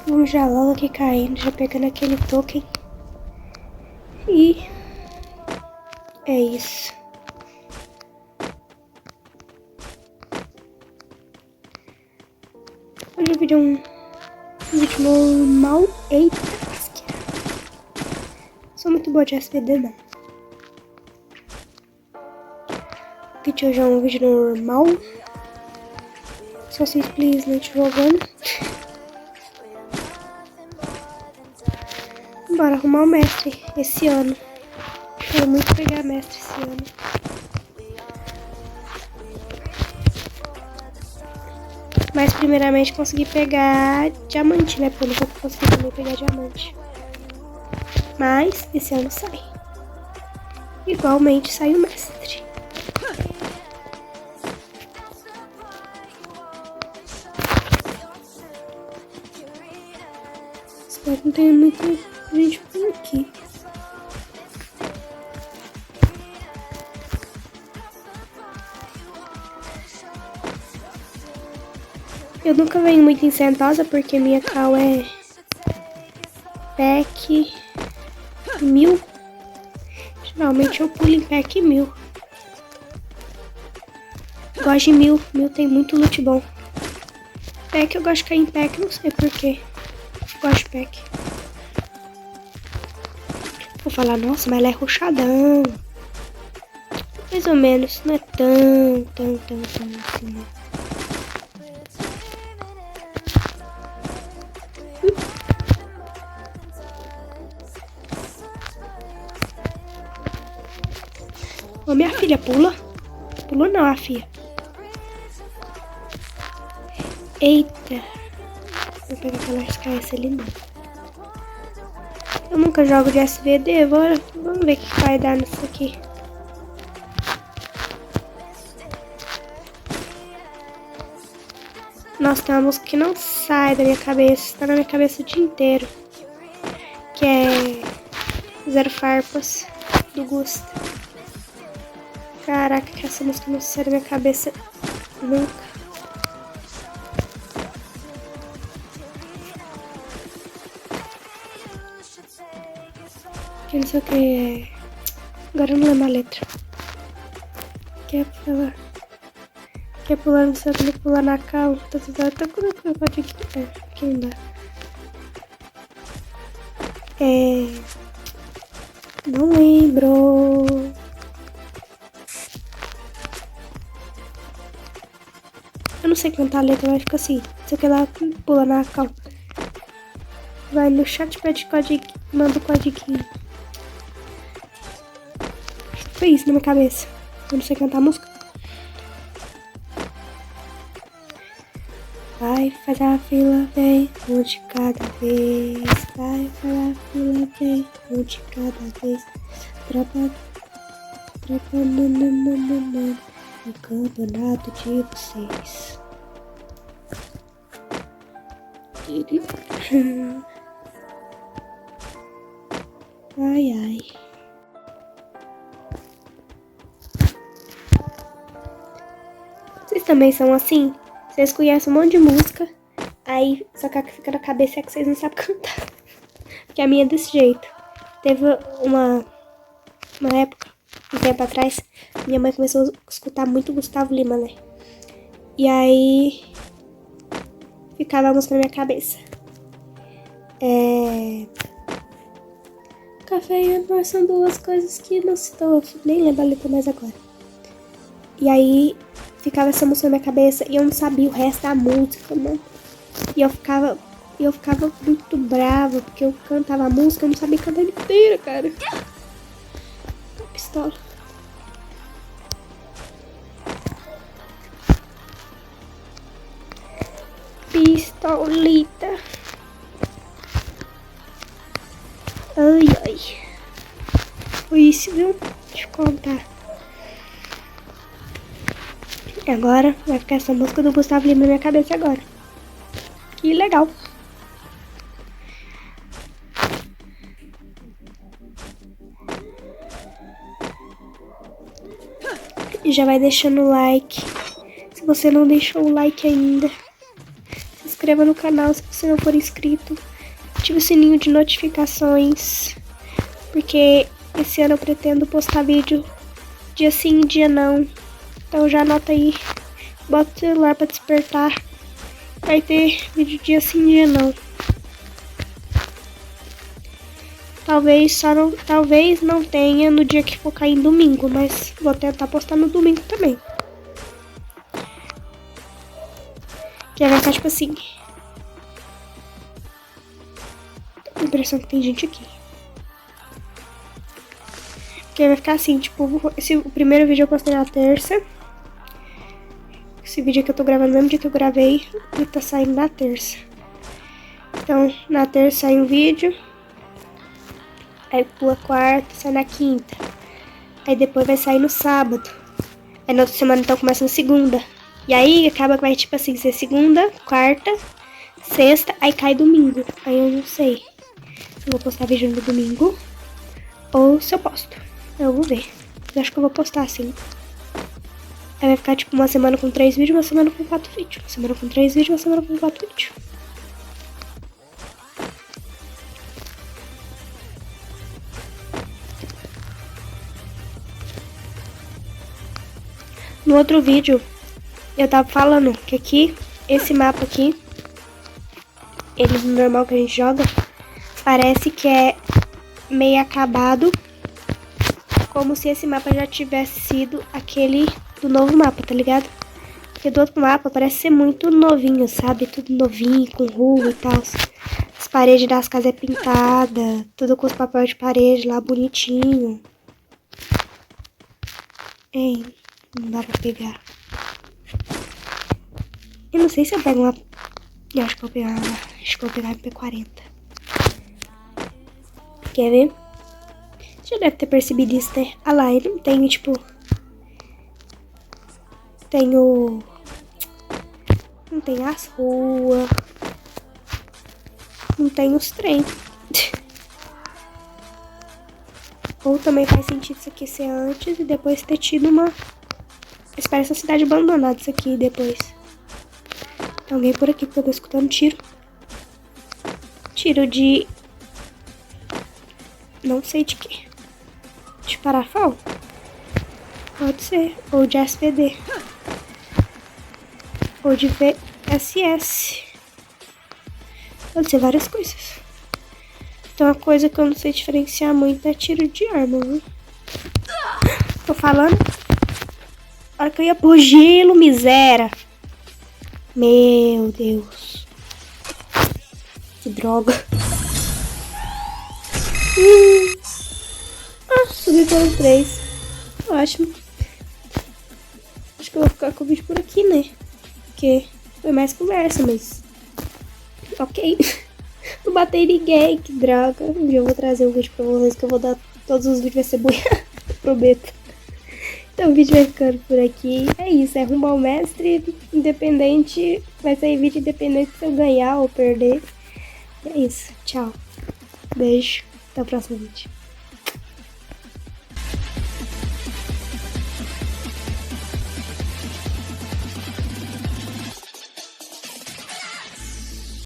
Vamos já logo aqui caindo, já pegando aquele token. E é isso. Hoje o vídeo é um vídeo normal. Eita, lasqueira. Sou muito boa de SVD, não. O vídeo hoje é um vídeo normal. Só simplesmente jogando. Bora arrumar o mestre esse ano. Quero muito pegar mestre esse ano. Mas primeiramente consegui pegar diamante, né? Porque eu não vou conseguir também pegar diamante. Mas esse ano sai. Igualmente sai o mestre. Espero que não tenha muita gente por aqui. Eu nunca venho muito em Sentosa porque minha cal é pack 1000. Geralmente eu pulo em pack 1000. Gosto de 1000. 1000 tem muito loot bom. Pack eu gosto de cair em pack, não sei porquê. Gosto de pack. Vou falar, nossa, mas ela é rushadão. Mais ou menos, não é tão assim, né? Ô, minha filha, pula. Pula não, a filha. Eita. Vou pegar aquela SKS ali, não. Eu nunca jogo de SVD, vamos ver o que vai dar nisso aqui. Nossa, tem uma música que não sai da minha cabeça. Tá na minha cabeça o dia inteiro. Que é Zero Farpas, do Gusta. Caraca, que essa música não sai da minha cabeça nunca. Que não sei o que é. Agora eu não lembro a letra. Quer falar? Quer pular no céu, pular na cal. Tá colocando o código aqui não dá. Não lembro. Eu não sei cantar a letra, mas fica assim. Você quer lá, pula na cal. Vai no chat, pede código, manda o código. Foi isso na minha cabeça. Eu não sei cantar a música. Vai, faz a fila, vem, um de cada vez. Vai, faz a fila, vem, um de cada vez. Tropa, nananana, no campeonato de vocês. Ai, ai. Vocês também são assim? Vocês conhecem um monte de música, aí só que a que fica na cabeça é que vocês não sabem cantar. Porque a minha é desse jeito. Teve uma época, um tempo atrás, minha mãe começou a escutar muito Gustavo Lima, né? E aí ficava a música na minha cabeça. Café e amor são duas coisas que não se estou. Nem lembro a letra mais agora. E aí ficava essa música na minha cabeça e eu não sabia o resto da música, mano. E eu ficava muito brava porque eu cantava a música e eu não sabia cantar inteira, cara. Pistola. Pistolita. Ai, ai. Foi isso, viu? Deixa eu contar. Agora vai ficar essa música do Gustavo Lima na minha cabeça agora. Que legal. E já vai deixando o like. Se você não deixou o like ainda. Se inscreva no canal se você não for inscrito. Ative o sininho de notificações, porque esse ano eu pretendo postar vídeo dia sim, dia não. Então já anota aí, bota o celular pra despertar. Vai ter vídeo dia sim, dia não. Talvez não tenha no dia que for cair em domingo, mas vou tentar postar no domingo também. Que vai ficar tipo assim. Tô com a impressão que tem gente aqui. Que vai ficar assim, tipo, o primeiro vídeo eu postei na terça. Esse vídeo aqui eu tô gravando no mesmo dia que eu gravei e tá saindo na terça. Então, na terça sai um vídeo. Aí pula quarta, sai na quinta. Aí depois vai sair no sábado. Aí na outra semana então começa na segunda. E aí acaba que vai tipo assim, ser segunda, quarta, sexta, aí cai domingo. Aí eu não sei se eu vou postar vídeo no domingo ou se eu posto. Eu vou ver. Eu acho que eu vou postar sim. Aí vai ficar tipo uma semana com 3 vídeos, uma semana com 4 vídeos. Uma semana com 3 vídeos, uma semana com 4 vídeos. No outro vídeo, eu tava falando que aqui, esse mapa aqui, ele no normal que a gente joga, parece que é meio acabado, como se esse mapa já tivesse sido aquele do novo mapa, tá ligado? Porque do outro mapa parece ser muito novinho, sabe? Tudo novinho, com rua e tal. As paredes das casas é pintada, tudo com os papéis de parede lá bonitinho. Ei, não dá pra pegar. Eu não sei se eu pego uma... Eu acho que eu vou pegar a MP40. Quer ver? Você já deve ter percebido isso, né? Ah lá, ele não tem, tipo... Tem o... Não tem as ruas. Não tem os trem. Ou também faz sentido isso aqui ser antes e depois ter tido uma... Mas parece uma cidade abandonada isso aqui depois. Tem alguém por aqui porque eu tô escutando tiro. Tiro de... Não sei de quê. De parafal? Pode ser. Ou de SPD. Ou de VSS. Pode ser várias coisas. Então uma coisa que eu não sei diferenciar muito é tiro de arma, viu? Tô falando. A hora que eu ia pôr gelo, miséria. Meu Deus. Que droga. Subi pelos 3. Ótimo. Acho que eu vou ficar com o vídeo por aqui, né? Porque foi mais conversa, mas... Ok. Não batei ninguém, que droga. Um dia eu vou trazer um vídeo pra vocês que eu vou dar... Todos os vídeos vai ser boiado. Prometo. Então o vídeo vai ficando por aqui. É isso, é rumo ao mestre. Independente. Vai sair vídeo independente se eu ganhar ou perder. É isso. Tchau. Beijo. Até o próximo vídeo.